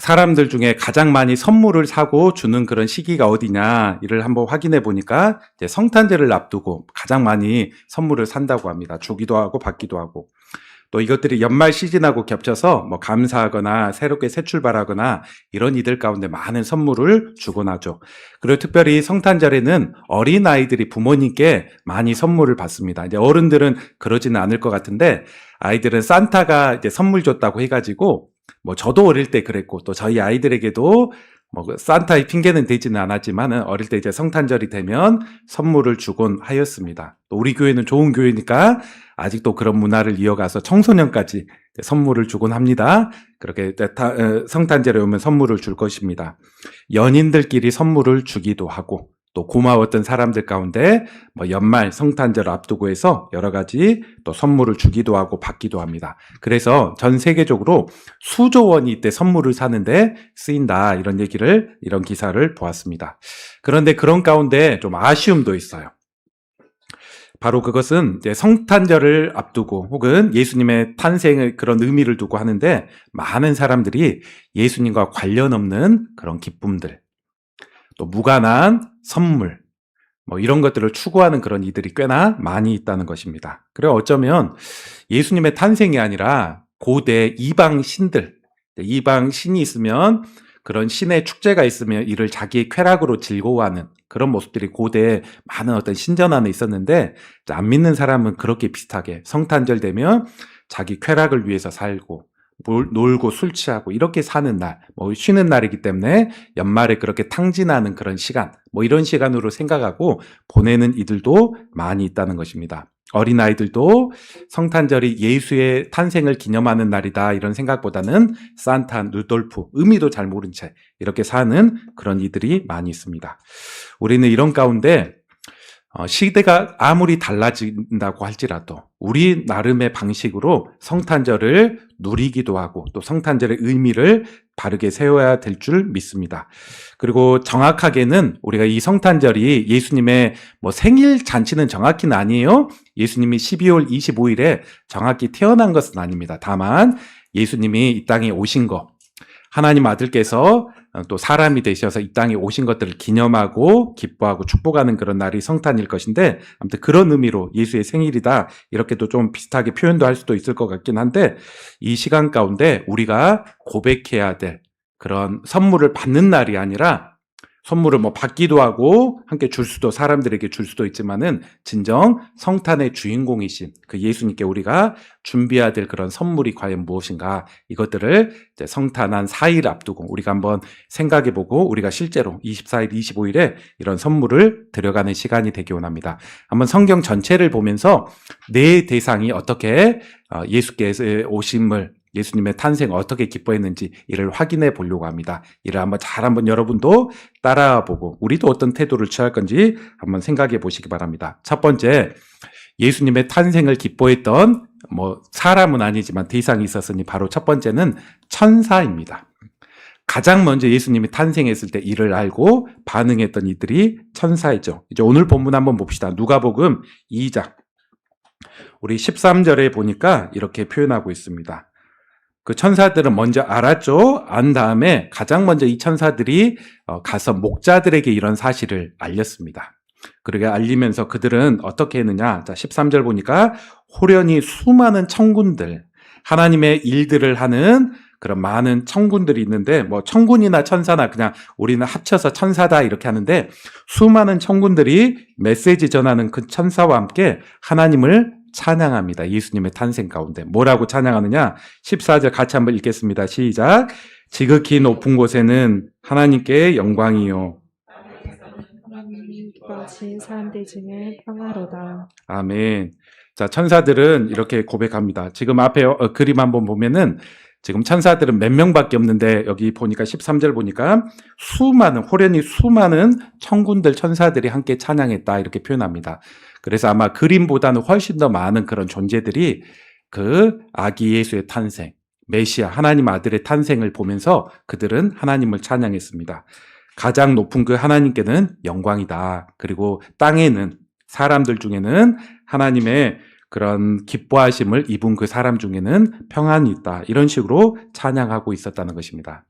사람들 중에 가장 많이 선물을 사고 주는 그런 시기가 어디냐 이를 한번 확인해 보니까 이제 성탄절을 앞두고 가장 많이 선물을 산다고 합니다. 주기도 하고 받기도 하고. 또 이것들이 연말 시즌하고 겹쳐서 뭐 감사하거나 새롭게 새 출발하거나 이런 이들 가운데 많은 선물을 주곤 하죠. 그리고 특별히 성탄절에는 어린아이들이 부모님께 많이 선물을 받습니다. 이제 어른들은 그러지는 않을 것 같은데 아이들은 산타가 이제 선물 줬다고 해가지고 뭐 저도 어릴 때 그랬고 또 저희 아이들에게도 뭐 산타의 핑계는 되지는 않았지만 어릴 때 이제 성탄절이 되면 선물을 주곤 하였습니다. 또 우리 교회는 좋은 교회니까 아직도 그런 문화를 이어가서 청소년까지 선물을 주곤 합니다. 그렇게 성탄절에 오면 선물을 줄 것입니다. 연인들끼리 선물을 주기도 하고 또 고마웠던 사람들 가운데 뭐 연말 성탄절 앞두고 해서 여러 가지 또 선물을 주기도 하고 받기도 합니다. 그래서 전 세계적으로 수조 원이 이때 선물을 사는데 쓰인다 이런 기사를 보았습니다. 그런데 그런 가운데 좀 아쉬움도 있어요. 바로 그것은 이제 성탄절을 앞두고 혹은 예수님의 탄생의 그런 의미를 두고 하는데 많은 사람들이 예수님과 관련 없는 그런 기쁨들, 또 무관한 선물, 뭐 이런 것들을 추구하는 그런 이들이 꽤나 많이 있다는 것입니다. 그리고 어쩌면 예수님의 탄생이 아니라 고대 이방 신들, 이방 신이 있으면 그런 신의 축제가 있으면 이를 자기의 쾌락으로 즐거워하는 그런 모습들이 고대에 많은 어떤 신전 안에 있었는데 안 믿는 사람은 그렇게 비슷하게 성탄절 되면 자기 쾌락을 위해서 살고 놀고 술 취하고 이렇게 사는 날, 뭐 쉬는 날이기 때문에 연말에 그렇게 탕진하는 그런 시간, 뭐 이런 시간으로 생각하고 보내는 이들도 많이 있다는 것입니다. 어린아이들도 성탄절이 예수의 탄생을 기념하는 날이다 이런 생각보다는 산타, 루돌프, 의미도 잘 모른 채 이렇게 사는 그런 이들이 많이 있습니다. 우리는 이런 가운데 시대가 아무리 달라진다고 할지라도 우리 나름의 방식으로 성탄절을 누리기도 하고 또 성탄절의 의미를 바르게 세워야 될 줄 믿습니다. 그리고 정확하게는 우리가 이 성탄절이 예수님의 뭐 생일 잔치는 정확히는 아니에요. 예수님이 12월 25일에 정확히 태어난 것은 아닙니다. 다만 예수님이 이 땅에 오신 것, 하나님 아들께서 또 사람이 되셔서 이 땅에 오신 것들을 기념하고 기뻐하고 축복하는 그런 날이 성탄일 것인데 아무튼 그런 의미로 예수의 생일이다 이렇게도 좀 비슷하게 표현도 할 수도 있을 것 같긴 한데 이 시간 가운데 우리가 고백해야 될 그런 선물을 받는 날이 아니라 선물을 뭐 받기도 하고 함께 줄 수도 사람들에게 줄 수도 있지만은 진정 성탄의 주인공이신 그 예수님께 우리가 준비해야 될 그런 선물이 과연 무엇인가 이것들을 이제 성탄한 4일 앞두고 우리가 한번 생각해보고 우리가 실제로 24일, 25일에 이런 선물을 들여가는 시간이 되기 원합니다. 한번 성경 전체를 보면서 내 대상이 어떻게 예수께서의 오심을 예수님의 탄생 어떻게 기뻐했는지 이를 확인해 보려고 합니다. 이를 한번 여러분도 따라보고 우리도 어떤 태도를 취할 건지 한번 생각해 보시기 바랍니다. 첫 번째, 예수님의 탄생을 기뻐했던 뭐 사람은 아니지만 대상이 있었으니 바로 첫 번째는 천사입니다. 가장 먼저 예수님이 탄생했을 때 이를 알고 반응했던 이들이 천사이죠. 이제 오늘 본문 한번 봅시다. 누가복음 2장. 우리 13절에 보니까 이렇게 표현하고 있습니다. 그 천사들은 먼저 알았죠. 안 다음에 가장 먼저 이 천사들이 가서 목자들에게 이런 사실을 알렸습니다. 그러게 알리면서 그들은 어떻게 했느냐. 자, 13절 보니까 호련히 수많은 천군들, 하나님의 일들을 하는 그런 많은 천군들이 있는데 뭐 천군이나 천사나 그냥 우리는 합쳐서 천사다 이렇게 하는데 수많은 천군들이 메시지 전하는 그 천사와 함께 하나님을 찬양합니다. 예수님의 탄생 가운데. 뭐라고 찬양하느냐? 14절 같이 한번 읽겠습니다. 시작. 지극히 높은 곳에는 하나님께 영광이요. 하나님이 기뻐하신 사람들 중에 평화로다. 아멘. 자, 천사들은 이렇게 고백합니다. 지금 앞에 그림 한번 보면은 지금 천사들은 몇 명밖에 없는데 여기 보니까 13절 보니까 호련히 수많은 천군들 천사들이 함께 찬양했다 이렇게 표현합니다. 그래서 아마 그림보다는 훨씬 더 많은 그런 존재들이 그 아기 예수의 탄생, 메시아 하나님 아들의 탄생을 보면서 그들은 하나님을 찬양했습니다. 가장 높은 그 하나님께는 영광이다. 그리고 땅에는 사람들 중에는 하나님의 그런 기뻐하심을 입은 그 사람 중에는 평안이 있다. 이런 식으로 찬양하고 있었다는 것입니다.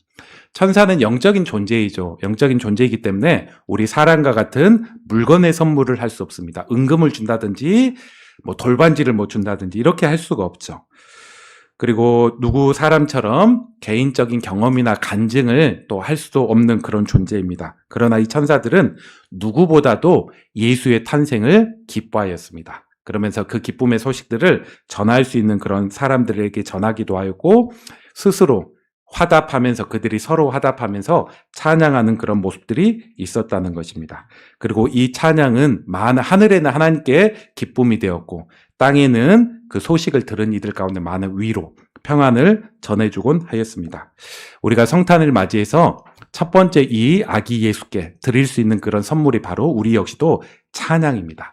천사는 영적인 존재이죠. 영적인 존재이기 때문에 우리 사람과 같은 물건의 선물을 할 수 없습니다. 은금을 준다든지 뭐 돌반지를 뭐 준다든지 이렇게 할 수가 없죠. 그리고 누구 사람처럼 개인적인 경험이나 간증을 또 할 수도 없는 그런 존재입니다. 그러나 이 천사들은 누구보다도 예수의 탄생을 기뻐하였습니다. 그러면서 그 기쁨의 소식들을 전할 수 있는 그런 사람들에게 전하기도 하였고, 스스로 화답하면서, 그들이 서로 화답하면서 찬양하는 그런 모습들이 있었다는 것입니다. 그리고 이 찬양은 하늘에는 하나님께 기쁨이 되었고, 땅에는 그 소식을 들은 이들 가운데 많은 위로, 평안을 전해주곤 하였습니다. 우리가 성탄을 맞이해서 첫 번째 이 아기 예수께 드릴 수 있는 그런 선물이 바로 우리 역시도 찬양입니다.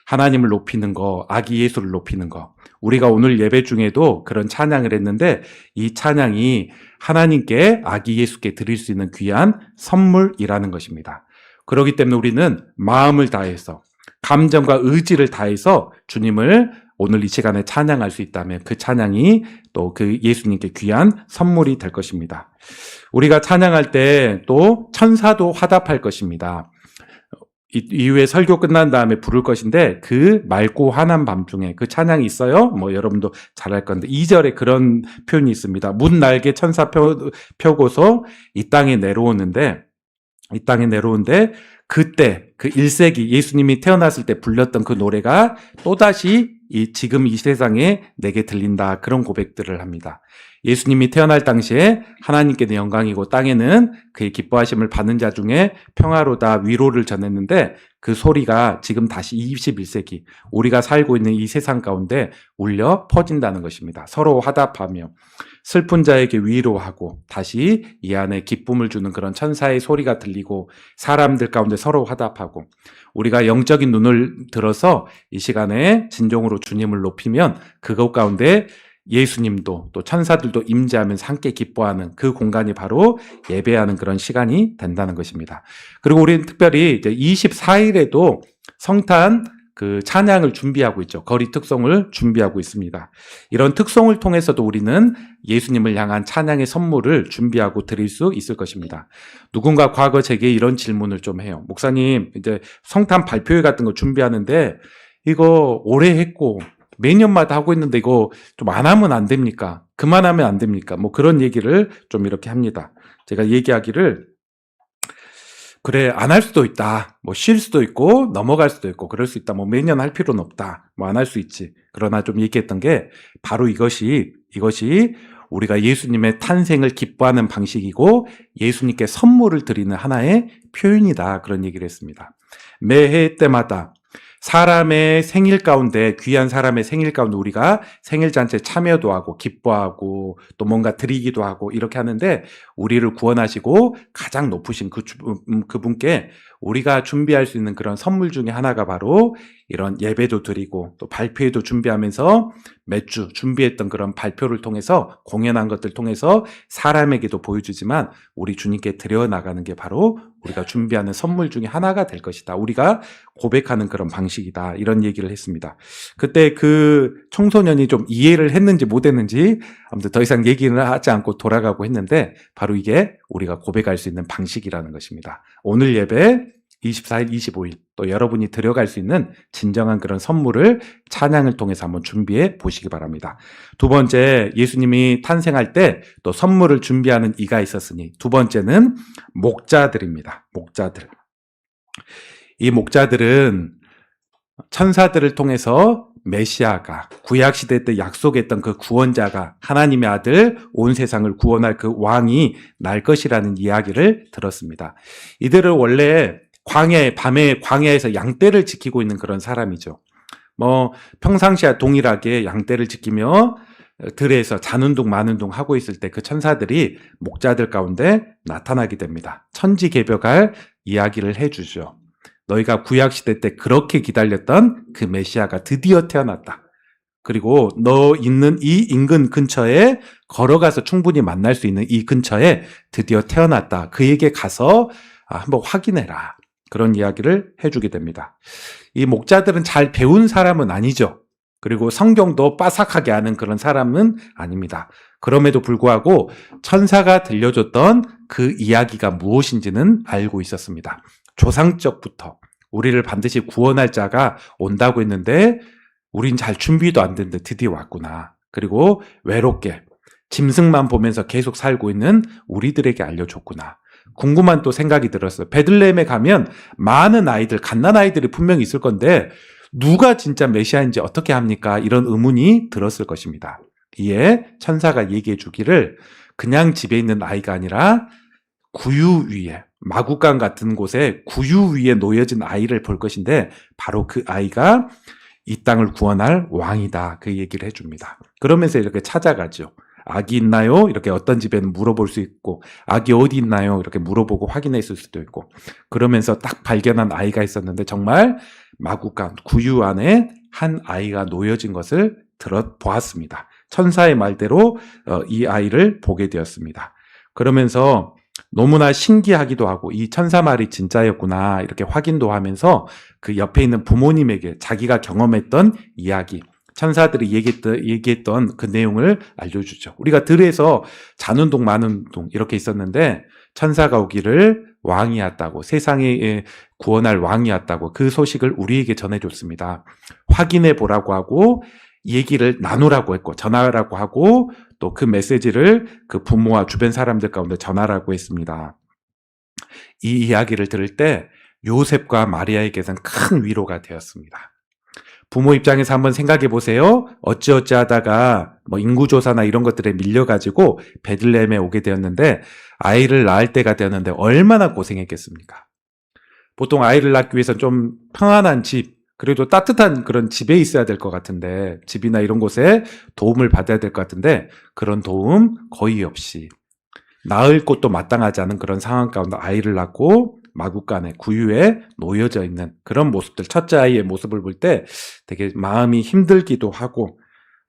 하나님을 높이는 거, 아기 예수를 높이는 거. 우리가 오늘 예배 중에도 그런 찬양을 했는데, 이 찬양이 하나님께, 아기 예수께 드릴 수 있는 귀한 선물이라는 것입니다. 그렇기 때문에 우리는 마음을 다해서, 감정과 의지를 다해서 주님을 오늘 이 시간에 찬양할 수 있다면 그 찬양이 또 그 예수님께 귀한 선물이 될 것입니다. 우리가 찬양할 때 또 천사도 화답할 것입니다. 이후에 설교 끝난 다음에 부를 것인데, 그 맑고 환한 밤중에 그 찬양이 있어요. 뭐 여러분도 잘 알 건데 2절에 그런 표현이 있습니다. 문 날개 천사 펴고서 이 땅에 내려오는데 그때 그 1세기 예수님이 태어났을 때 불렸던 그 노래가 또다시 지금 이 세상에 내게 들린다, 그런 고백들을 합니다. 예수님이 태어날 당시에 하나님께는 영광이고 땅에는 그의 기뻐하심을 받는 자 중에 평화로다, 위로를 전했는데, 그 소리가 지금 다시 21세기 우리가 살고 있는 이 세상 가운데 울려 퍼진다는 것입니다. 서로 화답하며 슬픈 자에게 위로하고 다시 이 안에 기쁨을 주는 그런 천사의 소리가 들리고, 사람들 가운데 서로 화답하고, 우리가 영적인 눈을 들어서 이 시간에 진정으로 주님을 높이면 그것 가운데 예수님도 또 천사들도 임재하면서 함께 기뻐하는 그 공간이 바로 예배하는 그런 시간이 된다는 것입니다. 그리고 우리는 특별히 이제 24일에도 성탄 그 찬양을 준비하고 있죠. 거리 특송을 준비하고 있습니다. 이런 특송을 통해서도 우리는 예수님을 향한 찬양의 선물을 준비하고 드릴 수 있을 것입니다. 누군가 과거 제게 이런 질문을 좀 해요. 목사님, 이제 성탄 발표회 같은 거 준비하는데 이거 오래 했고 매년마다 하고 있는데 이거 좀 안 하면 안 됩니까? 그만하면 안 됩니까? 뭐 그런 얘기를 좀 이렇게 합니다. 제가 얘기하기를, 그래, 안 할 수도 있다. 뭐 쉴 수도 있고 넘어갈 수도 있고 그럴 수 있다. 뭐 매년 할 필요는 없다. 뭐 안 할 수 있지. 그러나 좀 얘기했던 게 바로 이것이 우리가 예수님의 탄생을 기뻐하는 방식이고 예수님께 선물을 드리는 하나의 표현이다. 그런 얘기를 했습니다. 매해 때마다 사람의 생일 가운데, 귀한 사람의 생일 가운데 우리가 생일잔치에 참여도 하고 기뻐하고 또 뭔가 드리기도 하고 이렇게 하는데, 우리를 구원하시고 가장 높으신 그분께 우리가 준비할 수 있는 그런 선물 중에 하나가 바로 이런 예배도 드리고 또 발표회도 준비하면서 매주 준비했던 그런 발표를 통해서, 공연한 것들 통해서 사람에게도 보여주지만 우리 주님께 드려나가는 게 바로 우리가 준비하는 선물 중에 하나가 될 것이다. 우리가 고백하는 그런 방식이다. 이런 얘기를 했습니다. 그때 그 청소년이 좀 이해를 했는지 못했는지 아무튼 더 이상 얘기는 하지 않고 돌아가고 했는데, 바로 이게 우리가 고백할 수 있는 방식이라는 것입니다. 오늘 예배 24일, 25일 또 여러분이 들어갈 수 있는 진정한 그런 선물을 찬양을 통해서 한번 준비해 보시기 바랍니다. 두 번째, 예수님이 탄생할 때 또 선물을 준비하는 이가 있었으니, 두 번째는 목자들입니다. 목자들. 이 목자들은 천사들을 통해서 메시아가, 구약시대 때 약속했던 그 구원자가, 하나님의 아들, 온 세상을 구원할 그 왕이 날 것이라는 이야기를 들었습니다. 이들은 원래 밤에 광야에서 양떼를 지키고 있는 그런 사람이죠. 뭐 평상시와 동일하게 양떼를 지키며 들에서 자는 둥 마는 둥 하고 있을 때 그 천사들이 목자들 가운데 나타나게 됩니다. 천지개벽할 이야기를 해주죠. 너희가 구약시대 때 그렇게 기다렸던 그 메시아가 드디어 태어났다. 그리고 너 있는 이 인근 근처에 걸어가서 충분히 만날 수 있는 이 근처에 드디어 태어났다. 그에게 가서 한번 확인해라. 그런 이야기를 해주게 됩니다. 이 목자들은 잘 배운 사람은 아니죠. 그리고 성경도 빠삭하게 아는 그런 사람은 아닙니다. 그럼에도 불구하고 천사가 들려줬던 그 이야기가 무엇인지는 알고 있었습니다. 조상적부터 우리를 반드시 구원할 자가 온다고 했는데 우린 잘 준비도 안 됐는데 드디어 왔구나. 그리고 외롭게 짐승만 보면서 계속 살고 있는 우리들에게 알려줬구나. 궁금한 또 생각이 들었어요. 베들레헴에 가면 많은 아이들, 갓난아이들이 분명히 있을 건데 누가 진짜 메시아인지 어떻게 합니까? 이런 의문이 들었을 것입니다. 이에 천사가 얘기해 주기를 그냥 집에 있는 아이가 아니라 구유 위에, 마구간 같은 곳에 구유 위에 놓여진 아이를 볼 것인데 바로 그 아이가 이 땅을 구원할 왕이다. 그 얘기를 해줍니다. 그러면서 이렇게 찾아가죠. 아기 있나요? 이렇게 어떤 집에는 물어볼 수 있고 아기 어디 있나요? 이렇게 물어보고 확인했을 수도 있고 그러면서 딱 발견한 아이가 있었는데 정말 마구간 구유 안에 한 아이가 놓여진 것을 보았습니다. 천사의 말대로 이 아이를 보게 되었습니다. 그러면서 너무나 신기하기도 하고 이 천사 말이 진짜였구나 이렇게 확인도 하면서 그 옆에 있는 부모님에게 자기가 경험했던 이야기 천사들이 얘기했던 그 내용을 알려주죠. 우리가 들에서 자는 동 마는 동 이렇게 있었는데 천사가 오기를 왕이 왔다고 세상에 구원할 왕이 왔다고 그 소식을 우리에게 전해줬습니다. 확인해 보라고 하고 얘기를 나누라고 했고 전하라고 하고 또 그 메시지를 그 부모와 주변 사람들 가운데 전하라고 했습니다. 이 이야기를 들을 때 요셉과 마리아에게는 큰 위로가 되었습니다. 부모 입장에서 한번 생각해 보세요. 어찌어찌 하다가 뭐 인구조사나 이런 것들에 밀려가지고 베들레헴에 오게 되었는데 아이를 낳을 때가 되었는데 얼마나 고생했겠습니까? 보통 아이를 낳기 위해서 좀 평안한 집, 그래도 따뜻한 그런 집에 있어야 될 것 같은데 집이나 이런 곳에 도움을 받아야 될 것 같은데 그런 도움 거의 없이 낳을 곳도 마땅하지 않은 그런 상황 가운데 아이를 낳고 마구간에 구유에 놓여져 있는 그런 모습들 첫째 아이의 모습을 볼 때 되게 마음이 힘들기도 하고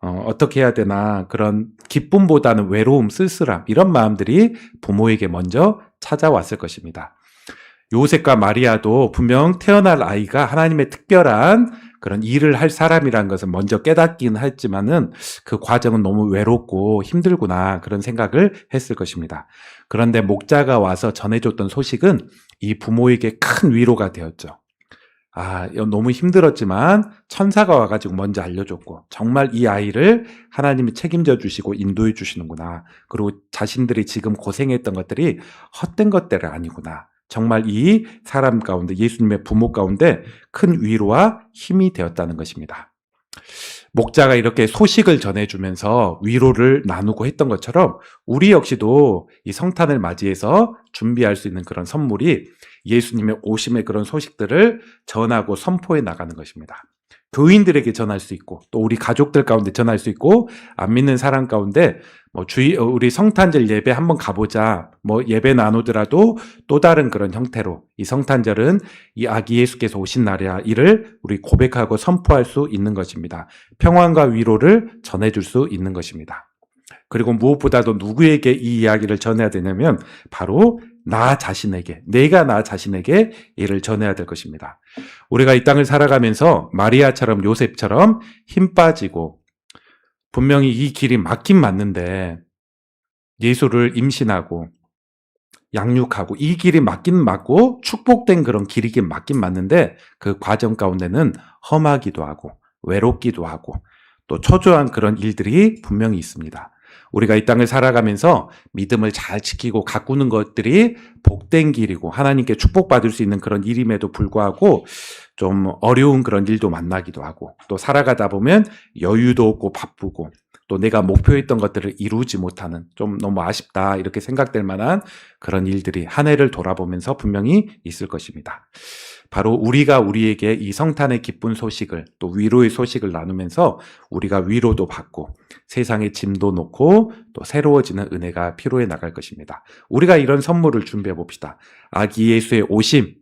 어떻게 해야 되나 그런 기쁨보다는 외로움, 쓸쓸함 이런 마음들이 부모에게 먼저 찾아왔을 것입니다. 요셉과 마리아도 분명 태어날 아이가 하나님의 특별한 그런 일을 할 사람이라는 것을 먼저 깨닫긴 했지만은 그 과정은 너무 외롭고 힘들구나 그런 생각을 했을 것입니다. 그런데 목자가 와서 전해줬던 소식은 이 부모에게 큰 위로가 되었죠. 너무 힘들었지만 천사가 와가지고 먼저 알려줬고 정말 이 아이를 하나님이 책임져 주시고 인도해 주시는구나. 그리고 자신들이 지금 고생했던 것들이 헛된 것들이 아니구나. 정말 이 사람 가운데 예수님의 부모 가운데 큰 위로와 힘이 되었다는 것입니다. 목자가 이렇게 소식을 전해주면서 위로를 나누고 했던 것처럼 우리 역시도 이 성탄을 맞이해서 준비할 수 있는 그런 선물이 예수님의 오심의 그런 소식들을 전하고 선포해 나가는 것입니다. 교인들에게 전할 수 있고 또 우리 가족들 가운데 전할 수 있고 안 믿는 사람 가운데 우리 성탄절 예배 한번 가보자 예배 나누더라도 또 다른 그런 형태로 이 성탄절은 이 아기 예수께서 오신 날이야 이를 우리 고백하고 선포할 수 있는 것입니다. 평안과 위로를 전해줄 수 있는 것입니다. 그리고 무엇보다도 누구에게 이 이야기를 전해야 되냐면 바로 내가 나 자신에게 이를 전해야 될 것입니다. 우리가 이 땅을 살아가면서 마리아처럼 요셉처럼 힘 빠지고 분명히 이 길이 맞긴 맞는데 예수를 임신하고 양육하고 이 길이 맞긴 맞고 축복된 그런 길이긴 맞긴 맞는데 그 과정 가운데는 험하기도 하고 외롭기도 하고 또 초조한 그런 일들이 분명히 있습니다. 우리가 이 땅을 살아가면서 믿음을 잘 지키고 가꾸는 것들이 복된 길이고 하나님께 축복받을 수 있는 그런 일임에도 불구하고 좀 어려운 그런 일도 만나기도 하고 또 살아가다 보면 여유도 없고 바쁘고 또 내가 목표했던 것들을 이루지 못하는 좀 너무 아쉽다 이렇게 생각될 만한 그런 일들이 한 해를 돌아보면서 분명히 있을 것입니다. 바로 우리가 우리에게 이 성탄의 기쁜 소식을 또 위로의 소식을 나누면서 우리가 위로도 받고 세상에 짐도 놓고 또 새로워지는 은혜가 필요해 나갈 것입니다. 우리가 이런 선물을 준비해 봅시다. 아기 예수의 오심,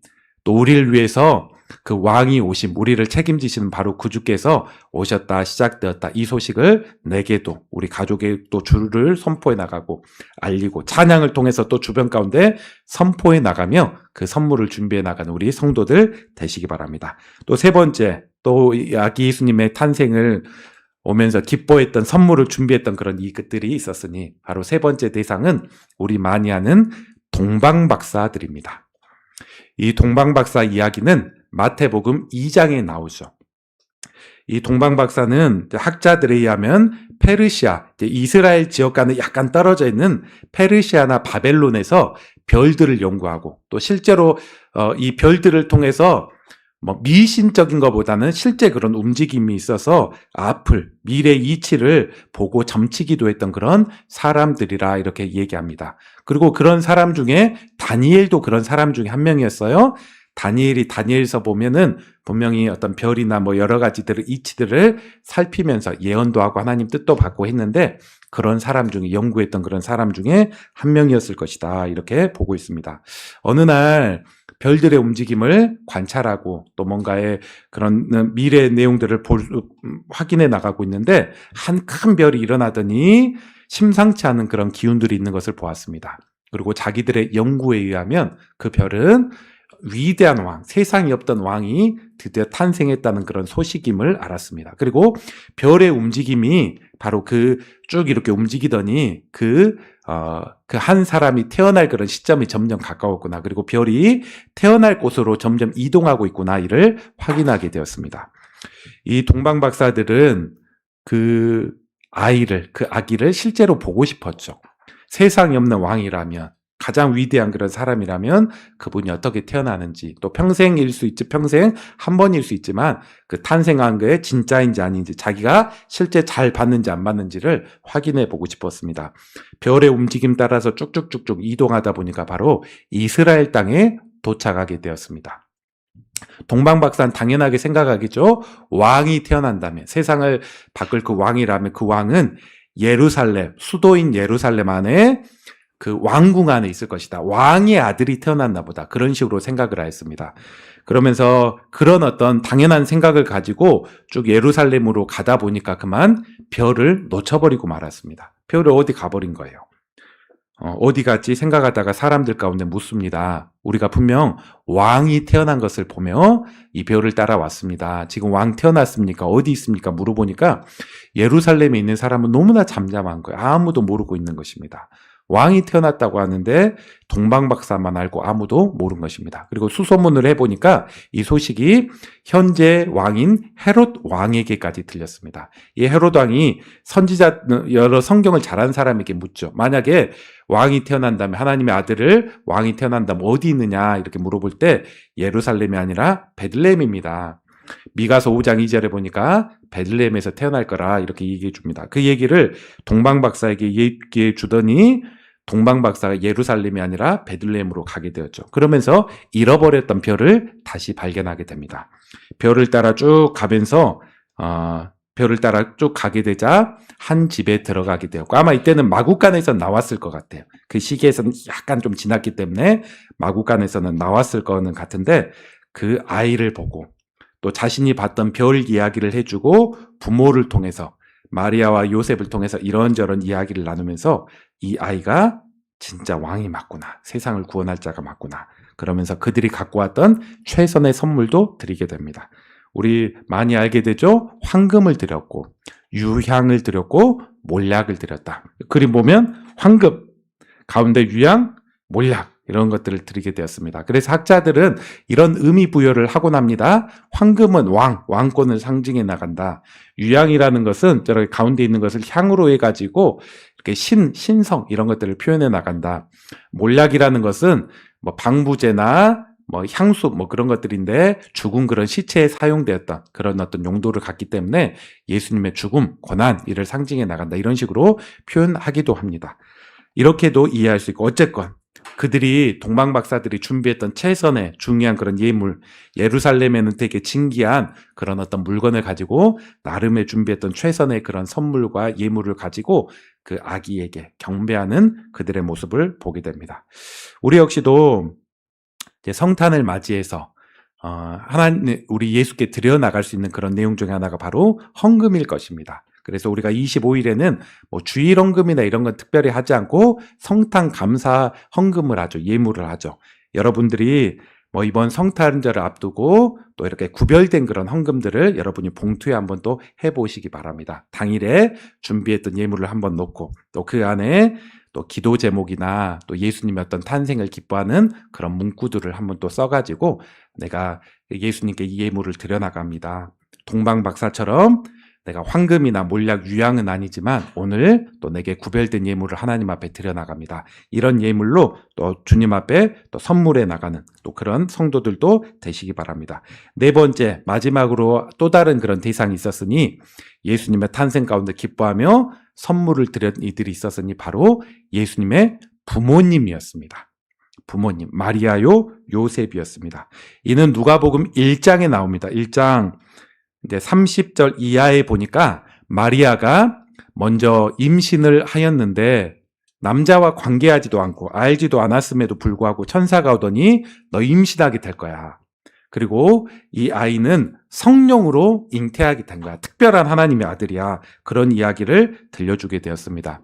또 우리를 위해서 그 왕이 오심, 우리를 책임지시는 바로 구주께서 오셨다, 시작되었다. 이 소식을 내게도 우리 가족에도 주를 선포해 나가고 알리고 찬양을 통해서 또 주변 가운데 선포해 나가며 그 선물을 준비해 나가는 우리 성도들 되시기 바랍니다. 또 세 번째, 또 이 아기 예수님의 탄생을 오면서 기뻐했던 선물을 준비했던 그런 이것들이 있었으니 바로 세 번째 대상은 우리 많이 아는 동방박사들입니다. 이 동방박사 이야기는 마태복음 2장에 나오죠. 이 동방박사는 학자들에 의하면 페르시아, 이스라엘 지역과는 약간 떨어져 있는 페르시아나 바벨론에서 별들을 연구하고 또 실제로 이 별들을 통해서 미신적인 것보다는 실제 그런 움직임이 있어서 앞을, 미래 이치를 보고 점치기도 했던 그런 사람들이라 이렇게 얘기합니다. 그리고 그런 사람 중에 다니엘도 그런 사람 중에 한 명이었어요. 다니엘이 다니엘서 보면은 분명히 어떤 별이나 여러 가지들을 이치들을 살피면서 예언도 하고 하나님 뜻도 받고 했는데 그런 사람 중에 연구했던 그런 사람 중에 한 명이었을 것이다 이렇게 보고 있습니다. 어느 날 별들의 움직임을 관찰하고 또 뭔가의 그런 미래의 내용들을 확인해 나가고 있는데 한 큰 별이 일어나더니 심상치 않은 그런 기운들이 있는 것을 보았습니다. 그리고 자기들의 연구에 의하면 그 별은 위대한 왕, 세상에 없던 왕이 드디어 탄생했다는 그런 소식임을 알았습니다. 그리고 별의 움직임이 바로 쭉 이렇게 움직이더니 그 한 사람이 태어날 그런 시점이 점점 가까웠구나. 그리고 별이 태어날 곳으로 점점 이동하고 있구나. 이를 확인하게 되었습니다. 이 동방박사들은 그 아기를 실제로 보고 싶었죠. 세상에 없는 왕이라면, 가장 위대한 그런 사람이라면 그분이 어떻게 태어나는지, 또 평생일 수 있지, 평생 한 번일 수 있지만 그 탄생한 게 진짜인지 아닌지, 자기가 실제 잘 봤는지 안 봤는지를 확인해 보고 싶었습니다. 별의 움직임 따라서 쭉쭉쭉쭉 이동하다 보니까 바로 이스라엘 땅에 도착하게 되었습니다. 동방박사는 당연하게 생각하겠죠. 왕이 태어난다면, 세상을 바꿀 그 왕이라면 그 왕은 예루살렘, 수도인 예루살렘 안에 그 왕궁 안에 있을 것이다. 왕의 아들이 태어났나 보다. 그런 식으로 생각을 하였습니다. 그러면서 그런 어떤 당연한 생각을 가지고 쭉 예루살렘으로 가다 보니까 그만 별을 놓쳐버리고 말았습니다. 별을 어디 가버린 거예요. 어디 갔지 생각하다가 사람들 가운데 묻습니다. 우리가 분명 왕이 태어난 것을 보며 이 별을 따라왔습니다. 지금 왕 태어났습니까? 어디 있습니까? 물어보니까 예루살렘에 있는 사람은 너무나 잠잠한 거예요. 아무도 모르고 있는 것입니다. 왕이 태어났다고 하는데 동방박사만 알고 아무도 모르는 것입니다. 그리고 수소문을 해보니까 이 소식이 현재 왕인 헤롯 왕에게까지 들렸습니다. 이 헤롯 왕이 선지자, 여러 성경을 잘하는 사람에게 묻죠. 만약에 왕이 태어난다면, 하나님의 아들을 왕이 태어난다면 어디 있느냐 이렇게 물어볼 때 예루살렘이 아니라 베들레헴입니다. 미가서 5장 2절에 보니까 베들레헴에서 태어날 거라 이렇게 얘기해 줍니다. 그 얘기를 동방박사에게 얘기해 주더니 동방박사가 예루살렘이 아니라 베들레헴으로 가게 되었죠. 그러면서 잃어버렸던 별을 다시 발견하게 됩니다. 별을 따라 쭉 가면서 별을 따라 쭉 가게 되자 한 집에 들어가게 되었고, 아마 이때는 마구간에서 나왔을 것 같아요. 그 시기에서는 약간 좀 지났기 때문에 마구간에서는 나왔을 거는 같은데 그 아이를 보고 또 자신이 봤던 별 이야기를 해주고 부모를 통해서 마리아와 요셉을 통해서 이런저런 이야기를 나누면서 이 아이가 진짜 왕이 맞구나. 세상을 구원할 자가 맞구나. 그러면서 그들이 갖고 왔던 최선의 선물도 드리게 됩니다. 우리 많이 알게 되죠? 황금을 드렸고 유향을 드렸고 몰약을 드렸다. 그림 보면 황금, 가운데 유향, 몰약 이런 것들을 드리게 되었습니다. 그래서 학자들은 이런 의미 부여를 하곤 합니다. 황금은 왕권을 상징해 나간다. 유향이라는 것은 저렇게 가운데 있는 것을 향으로 해가지고 이렇게 신성 이런 것들을 표현해 나간다. 몰약이라는 것은 방부제나 향수 그런 것들인데 죽은 그런 시체에 사용되었던 그런 어떤 용도를 갖기 때문에 예수님의 죽음, 고난 이를 상징해 나간다. 이런 식으로 표현하기도 합니다. 이렇게도 이해할 수 있고, 어쨌건 그들이 동방박사들이 준비했던 최선의 중요한 그런 예물, 예루살렘에는 되게 진귀한 그런 어떤 물건을 가지고 나름의 준비했던 최선의 그런 선물과 예물을 가지고 그 아기에게 경배하는 그들의 모습을 보게 됩니다. 우리 역시도 이제 성탄을 맞이해서 하나님, 우리 예수께 드려 나갈 수 있는 그런 내용 중에 하나가 바로 헌금일 것입니다. 그래서 우리가 25일에는 주일 헌금이나 이런 건 특별히 하지 않고 성탄 감사 헌금을 하죠. 예물을 하죠. 여러분들이 뭐 이번 성탄절을 앞두고 또 이렇게 구별된 그런 헌금들을 여러분이 봉투에 한번 또 해보시기 바랍니다. 당일에 준비했던 예물을 한번 놓고 또 그 안에 또 기도 제목이나 또 예수님의 어떤 탄생을 기뻐하는 그런 문구들을 한번 또 써가지고 내가 예수님께 이 예물을 드려나갑니다. 동방박사처럼 내가 황금이나 몰약 유향은 아니지만 오늘 또 내게 구별된 예물을 하나님 앞에 드려나갑니다. 이런 예물로 또 주님 앞에 또 선물해 나가는 또 그런 성도들도 되시기 바랍니다. 네 번째, 마지막으로 또 다른 그런 대상이 있었으니 예수님의 탄생 가운데 기뻐하며 선물을 드린 이들이 있었으니 바로 예수님의 부모님이었습니다. 부모님, 마리아요, 요셉이었습니다. 이는 누가복음 1장에 나옵니다. 1장 이제 30절 이하에 보니까 마리아가 먼저 임신을 하였는데 남자와 관계하지도 않고 알지도 않았음에도 불구하고 천사가 오더니 너 임신하게 될 거야. 그리고 이 아이는 성령으로 잉태하게 된 거야. 특별한 하나님의 아들이야. 그런 이야기를 들려주게 되었습니다.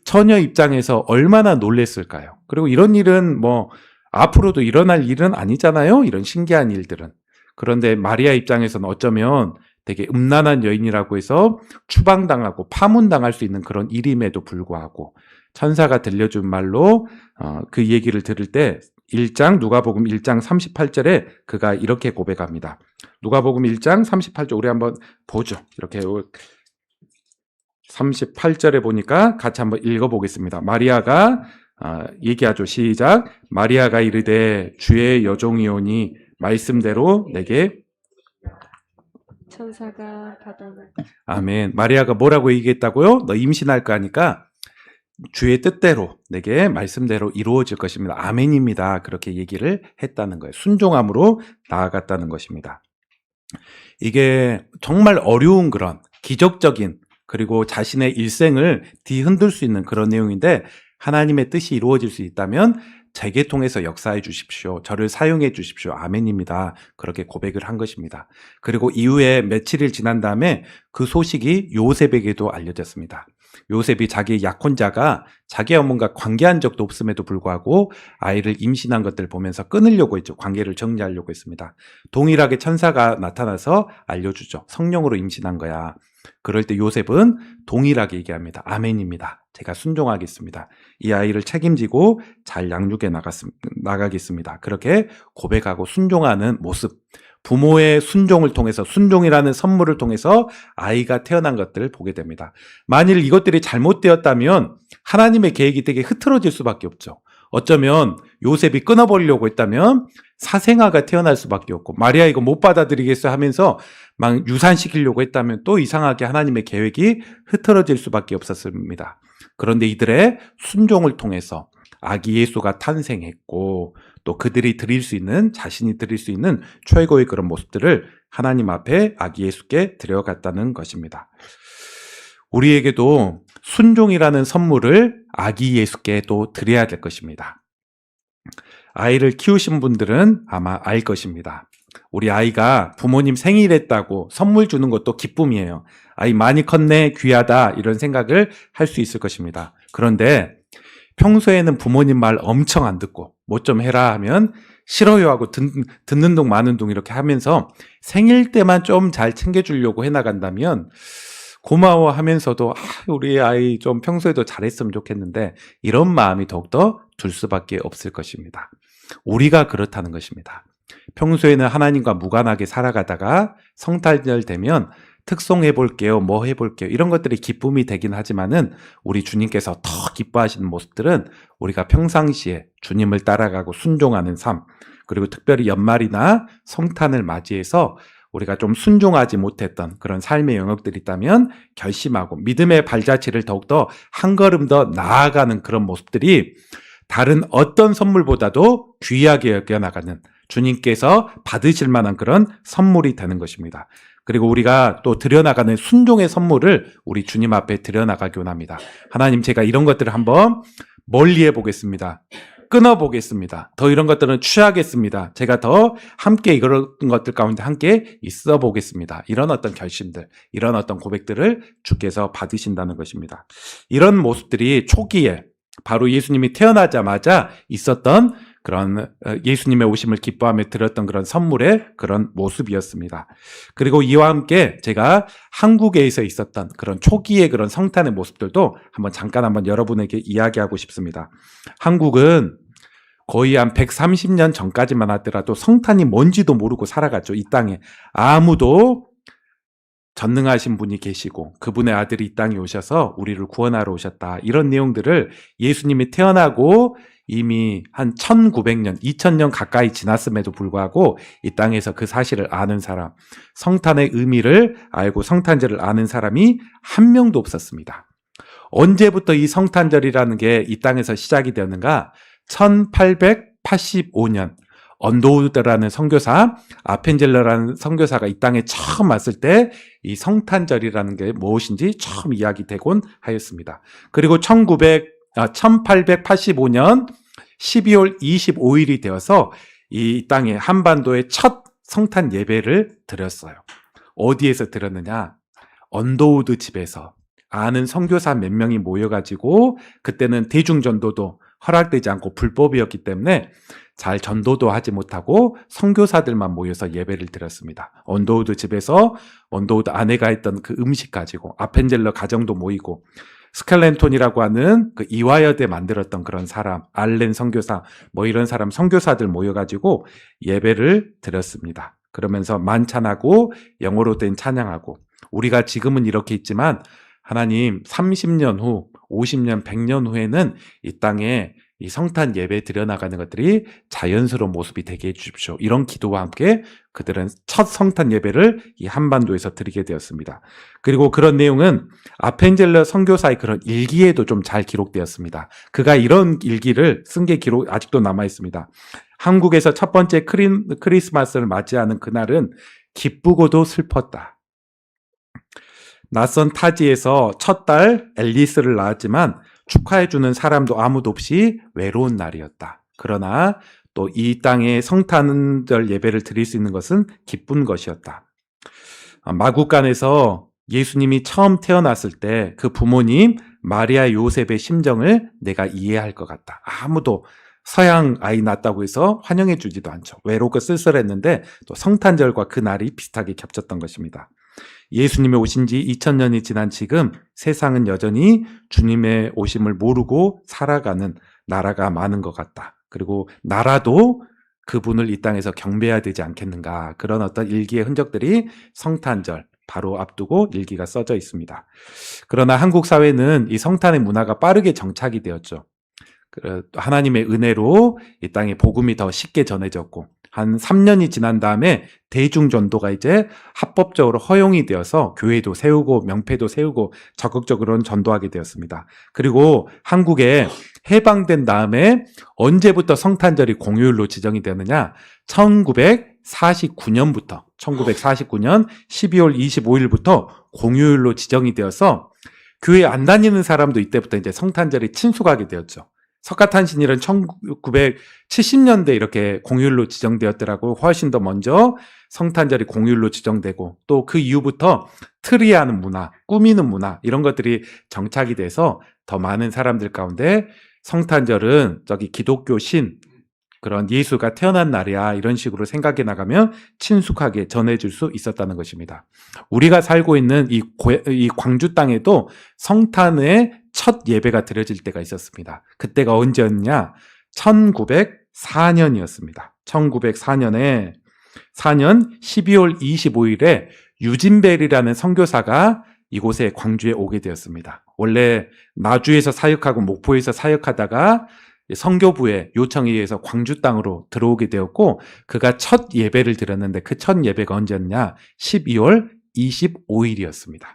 처녀 입장에서 얼마나 놀랬을까요? 그리고 이런 일은 뭐 앞으로도 일어날 일은 아니잖아요. 이런 신기한 일들은. 그런데 마리아 입장에서는 어쩌면 되게 음란한 여인이라고 해서 추방당하고 파문당할 수 있는 그런 일임에도 불구하고 천사가 들려준 말로 그 얘기를 들을 때 누가복음 1장 38절에 그가 이렇게 고백합니다. 누가복음 1장 38절 우리 한번 보죠. 이렇게 38절에 보니까 같이 한번 읽어보겠습니다. 마리아가 얘기하죠. 시작. 마리아가 이르되 주의 여종이오니 말씀대로 내게 천사가 받아나. 아멘. 마리아가 뭐라고 얘기했다고요? 너 임신할 거 하니까 주의 뜻대로 내게 말씀대로 이루어질 것입니다. 아멘입니다. 그렇게 얘기를 했다는 거예요. 순종함으로 나아갔다는 것입니다. 이게 정말 어려운 그런 기적적인 그리고 자신의 일생을 뒤흔들 수 있는 그런 내용인데 하나님의 뜻이 이루어질 수 있다면 제게 통해서 역사해 주십시오. 저를 사용해 주십시오. 아멘입니다. 그렇게 고백을 한 것입니다. 그리고 이후에 며칠이 지난 다음에 그 소식이 요셉에게도 알려졌습니다. 요셉이 자기 약혼자가 자기 어머니가 관계한 적도 없음에도 불구하고 아이를 임신한 것들을 보면서 끊으려고 했죠. 관계를 정리하려고 했습니다. 동일하게 천사가 나타나서 알려주죠. 성령으로 임신한 거야. 그럴 때 요셉은 동일하게 얘기합니다. 아멘입니다. 제가 순종하겠습니다. 이 아이를 책임지고 잘 양육해 나가겠습니다. 그렇게 고백하고 순종하는 모습. 부모의 순종을 통해서 순종이라는 선물을 통해서 아이가 태어난 것들을 보게 됩니다. 만일 이것들이 잘못되었다면 하나님의 계획이 되게 흐트러질 수밖에 없죠. 어쩌면 요셉이 끊어버리려고 했다면 사생아가 태어날 수밖에 없고 마리아 이거 못 받아들이겠어 하면서 막 유산시키려고 했다면 또 이상하게 하나님의 계획이 흐트러질 수밖에 없었습니다. 그런데 이들의 순종을 통해서 아기 예수가 탄생했고 또 그들이 드릴 수 있는 자신이 드릴 수 있는 최고의 그런 모습들을 하나님 앞에 아기 예수께 드려갔다는 것입니다. 우리에게도 순종이라는 선물을 아기 예수께 또 드려야 될 것입니다. 아이를 키우신 분들은 아마 알 것입니다. 우리 아이가 부모님 생일했다고 선물 주는 것도 기쁨이에요. 아이 많이 컸네, 귀하다 이런 생각을 할 수 있을 것입니다. 그런데 평소에는 부모님 말 엄청 안 듣고 뭐 좀 해라 하면 싫어요 하고 듣는 둥 마는 둥 이렇게 하면서 생일 때만 좀 잘 챙겨주려고 해나간다면 고마워하면서도 우리 아이 좀 평소에도 잘했으면 좋겠는데 이런 마음이 더욱더 들 수밖에 없을 것입니다. 우리가 그렇다는 것입니다. 평소에는 하나님과 무관하게 살아가다가 성탄절 되면 특송 해볼게요, 뭐 해볼게요 이런 것들이 기쁨이 되긴 하지만은 우리 주님께서 더 기뻐하시는 모습들은 우리가 평상시에 주님을 따라가고 순종하는 삶 그리고 특별히 연말이나 성탄을 맞이해서 우리가 좀 순종하지 못했던 그런 삶의 영역들이 있다면 결심하고 믿음의 발자취를 더욱더 한 걸음 더 나아가는 그런 모습들이 다른 어떤 선물보다도 귀하게 여겨나가는 주님께서 받으실 만한 그런 선물이 되는 것입니다. 그리고 우리가 또 드려나가는 순종의 선물을 우리 주님 앞에 드려나가기 원합니다. 하나님 제가 이런 것들을 한번 멀리 해보겠습니다. 끊어보겠습니다. 더 이런 것들은 취하겠습니다. 제가 더 함께 이런 것들 가운데 함께 있어 보겠습니다. 이런 어떤 결심들, 이런 어떤 고백들을 주께서 받으신다는 것입니다. 이런 모습들이 초기에 바로 예수님이 태어나자마자 있었던 그런 예수님의 오심을 기뻐하며 드렸던 그런 선물의 그런 모습이었습니다. 그리고 이와 함께 제가 한국에서 있었던 그런 초기의 그런 성탄의 모습들도 잠깐 여러분에게 이야기하고 싶습니다. 한국은 거의 한 130년 전까지만 하더라도 성탄이 뭔지도 모르고 살아갔죠. 이 땅에 아무도 전능하신 분이 계시고 그분의 아들이 이 땅에 오셔서 우리를 구원하러 오셨다. 이런 내용들을 예수님이 태어나고 이미 한 1900년, 2000년 가까이 지났음에도 불구하고 이 땅에서 그 사실을 아는 사람, 성탄의 의미를 알고 성탄절을 아는 사람이 한 명도 없었습니다. 언제부터 이 성탄절이라는 게 이 땅에서 시작이 되었는가? 1885년 언더우드라는 선교사, 아펜젤러라는 선교사가 이 땅에 처음 왔을 때 이 성탄절이라는 게 무엇인지 처음 이야기되곤 하였습니다. 그리고 1885년 12월 25일이 되어서 이 땅에 한반도의 첫 성탄 예배를 드렸어요. 어디에서 드렸느냐? 언더우드 집에서 아는 선교사 몇 명이 모여가지고 그때는 대중전도도 허락되지 않고 불법이었기 때문에 잘 전도도 하지 못하고 선교사들만 모여서 예배를 드렸습니다. 언더우드 집에서 언더우드 아내가 했던 그 음식 가지고 아펜젤러 가정도 모이고 스켈렌톤이라고 하는 그 이화여대 만들었던 그런 사람, 알렌 선교사, 이런 사람 선교사들 모여가지고 예배를 드렸습니다. 그러면서 만찬하고 영어로 된 찬양하고 우리가 지금은 이렇게 있지만 하나님 30년 후, 50년, 100년 후에는 이 땅에 이 성탄 예배 드려나가는 것들이 자연스러운 모습이 되게 해주십시오. 이런 기도와 함께 그들은 첫 성탄 예배를 이 한반도에서 드리게 되었습니다. 그리고 그런 내용은 아펜젤러 선교사의 그런 일기에도 좀 잘 기록되었습니다. 그가 이런 일기를 쓴 게 기록 아직도 남아 있습니다. 한국에서 첫 번째 크리스마스를 맞이하는 그날은 기쁘고도 슬펐다. 낯선 타지에서 첫 딸 앨리스를 낳았지만 축하해주는 사람도 아무도 없이 외로운 날이었다. 그러나 또 이 땅에 성탄절 예배를 드릴 수 있는 것은 기쁜 것이었다. 마구간에서 예수님이 처음 태어났을 때 그 부모님 마리아 요셉의 심정을 내가 이해할 것 같다. 아무도 서양 아이 낳았다고 해서 환영해 주지도 않죠. 외롭고 쓸쓸했는데 또 성탄절과 그 날이 비슷하게 겹쳤던 것입니다. 예수님이 오신 지 2000년이 지난 지금 세상은 여전히 주님의 오심을 모르고 살아가는 나라가 많은 것 같다. 그리고 나라도 그분을 이 땅에서 경배해야 되지 않겠는가. 그런 어떤 일기의 흔적들이 성탄절 바로 앞두고 일기가 써져 있습니다. 그러나 한국 사회는 이 성탄의 문화가 빠르게 정착이 되었죠. 하나님의 은혜로 이 땅에 복음이 더 쉽게 전해졌고 한 3년이 지난 다음에 대중전도가 이제 합법적으로 허용이 되어서 교회도 세우고 명패도 세우고 적극적으로 전도하게 되었습니다. 그리고 한국에 해방된 다음에 언제부터 성탄절이 공휴일로 지정이 되느냐? 1949년부터 1949년 12월 25일부터 공휴일로 지정이 되어서 교회 안 다니는 사람도 이때부터 이제 성탄절이 친숙하게 되었죠. 석가탄신일은 1970년대 이렇게 공휴일로 지정되었더라고요. 훨씬 더 먼저 성탄절이 공휴일로 지정되고 또 그 이후부터 트리하는 문화, 꾸미는 문화 이런 것들이 정착이 돼서 더 많은 사람들 가운데 성탄절은 저기 기독교 신 그런 예수가 태어난 날이야 이런 식으로 생각해 나가면 친숙하게 전해줄 수 있었다는 것입니다. 우리가 살고 있는 이 광주 땅에도 성탄의 첫 예배가 드려질 때가 있었습니다. 그때가 언제였냐? 1904년이었습니다. 1904년에 12월 25일에 유진벨이라는 선교사가 이곳에 광주에 오게 되었습니다. 원래 나주에서 사역하고 목포에서 사역하다가 선교부의 요청에 의해서 광주 땅으로 들어오게 되었고 그가 첫 예배를 드렸는데 그 첫 예배가 언제였냐? 12월 25일이었습니다.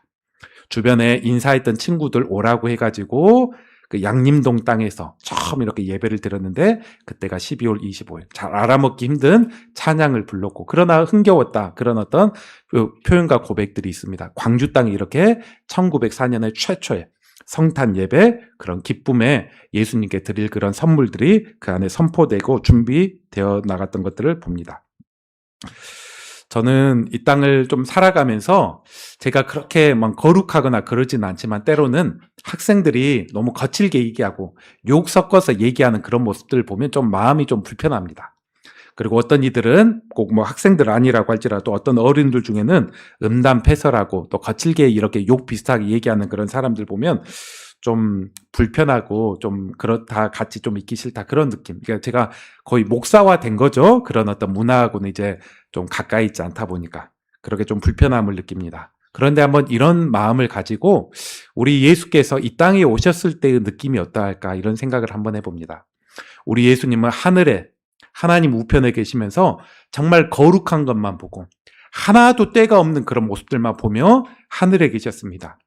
주변에 인사했던 친구들 오라고 해가지고 그 양림동 땅에서 처음 이렇게 예배를 드렸는데 그때가 12월 25일. 잘 알아먹기 힘든 찬양을 불렀고 그러나 흥겨웠다. 그런 어떤 표현과 고백들이 있습니다. 광주 땅에 이렇게 1904년에 최초의 성탄 예배 그런 기쁨에 예수님께 드릴 그런 선물들이 그 안에 선포되고 준비되어 나갔던 것들을 봅니다. 저는 이 땅을 좀 살아가면서 제가 그렇게 막 거룩하거나 그러지는 않지만 때로는 학생들이 너무 거칠게 얘기하고 욕 섞어서 얘기하는 그런 모습들을 보면 좀 마음이 좀 불편합니다. 그리고 어떤 이들은 꼭 뭐 학생들 아니라고 할지라도 어떤 어른들 중에는 음담패설하고 또 거칠게 이렇게 욕 비슷하게 얘기하는 그런 사람들 보면 좀 불편하고 좀 그렇다, 같이 좀 있기 싫다, 그런 느낌. 그러니까 제가 거의 목사화 된 거죠. 그런 어떤 문화하고는 이제 좀 가까이 있지 않다 보니까 그렇게 좀 불편함을 느낍니다. 그런데 한번 이런 마음을 가지고 우리 예수께서 이 땅에 오셨을 때의 느낌이 어떠할까, 이런 생각을 한번 해봅니다. 우리 예수님은 하늘에 하나님 우편에 계시면서 정말 거룩한 것만 보고 하나도 때가 없는 그런 모습들만 보며 하늘에 계셨습니다.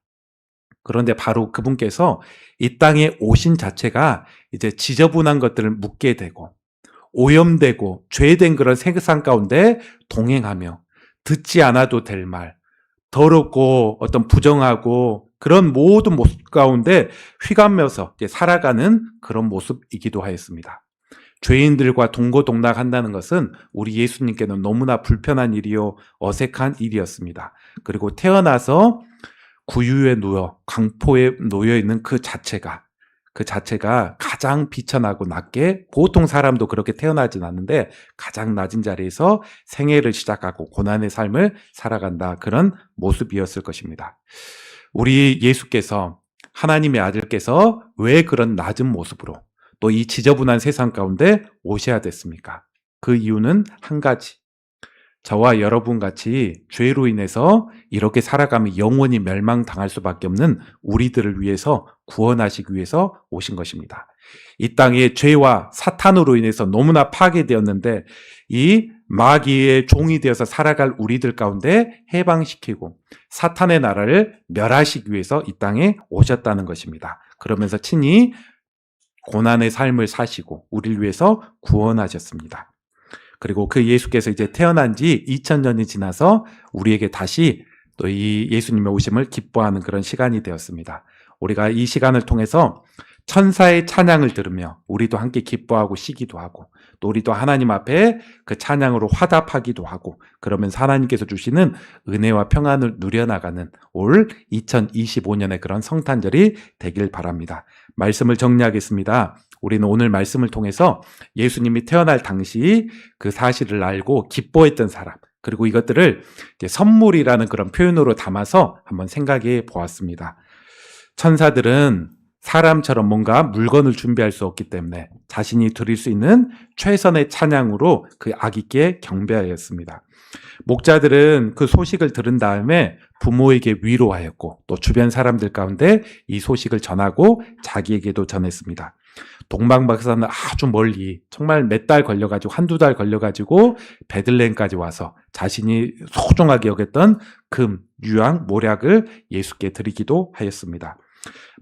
그런데 바로 그분께서 이 땅에 오신 자체가 이제 지저분한 것들을 묻게 되고 오염되고 죄된 그런 세상 가운데 동행하며 듣지 않아도 될 말, 더럽고 어떤 부정하고 그런 모든 모습 가운데 휘감면서 이제 살아가는 그런 모습이기도 하였습니다. 죄인들과 동고동락한다는 것은 우리 예수님께는 너무나 불편한 일이요, 어색한 일이었습니다. 그리고 태어나서 구유에 누워 강포에 놓여 있는 그 자체가 가장 비천하고 낮게, 보통 사람도 그렇게 태어나진 않는데 가장 낮은 자리에서 생애를 시작하고 고난의 삶을 살아간다, 그런 모습이었을 것입니다. 우리 예수께서, 하나님의 아들께서 왜 그런 낮은 모습으로 또 이 지저분한 세상 가운데 오셔야 됐습니까? 그 이유는 한 가지. 저와 여러분 같이 죄로 인해서 이렇게 살아가면 영원히 멸망당할 수밖에 없는 우리들을 위해서, 구원하시기 위해서 오신 것입니다. 이 땅에 죄와 사탄으로 인해서 너무나 파괴되었는데 이 마귀의 종이 되어서 살아갈 우리들 가운데 해방시키고 사탄의 나라를 멸하시기 위해서 이 땅에 오셨다는 것입니다. 그러면서 친히 고난의 삶을 사시고 우리를 위해서 구원하셨습니다. 그리고 그 예수께서 이제 태어난 지 2000년이 지나서 우리에게 다시 또 이 예수님의 오심을 기뻐하는 그런 시간이 되었습니다. 우리가 이 시간을 통해서 천사의 찬양을 들으며 우리도 함께 기뻐하고 쉬기도 하고, 또 우리도 하나님 앞에 그 찬양으로 화답하기도 하고, 그러면서 하나님께서 주시는 은혜와 평안을 누려나가는 올 2025년의 그런 성탄절이 되길 바랍니다. 말씀을 정리하겠습니다. 우리는 오늘 말씀을 통해서 예수님이 태어날 당시 그 사실을 알고 기뻐했던 사람, 그리고 이것들을 이제 선물이라는 그런 표현으로 담아서 한번 생각해 보았습니다. 천사들은 사람처럼 뭔가 물건을 준비할 수 없기 때문에 자신이 드릴 수 있는 최선의 찬양으로 그 아기께 경배하였습니다. 목자들은 그 소식을 들은 다음에 부모에게 위로하였고 또 주변 사람들 가운데 이 소식을 전하고 자기에게도 전했습니다. 동방박사는 아주 멀리 정말 몇 달 걸려가지고, 한두 달 걸려가지고 베들레헴까지 와서 자신이 소중하게 여겼던 금, 유황, 모략을 예수께 드리기도 하였습니다.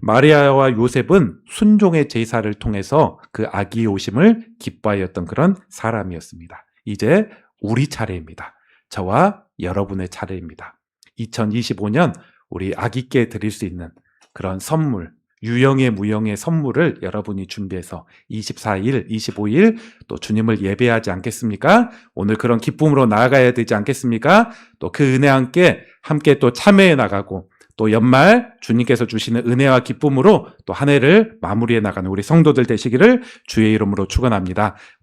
마리아와 요셉은 순종의 제사를 통해서 그 아기의 오심을 기뻐하였던 그런 사람이었습니다. 이제 우리 차례입니다. 저와 여러분의 차례입니다. 2025년 우리 아기께 드릴 수 있는 그런 선물, 유형의 무형의 선물을 여러분이 준비해서 24일, 25일 또 주님을 예배하지 않겠습니까? 오늘 그런 기쁨으로 나아가야 되지 않겠습니까? 또 그 은혜 함께 또 참여해 나가고, 또 연말 주님께서 주시는 은혜와 기쁨으로 또 한 해를 마무리해 나가는 우리 성도들 되시기를 주의 이름으로 축원합니다.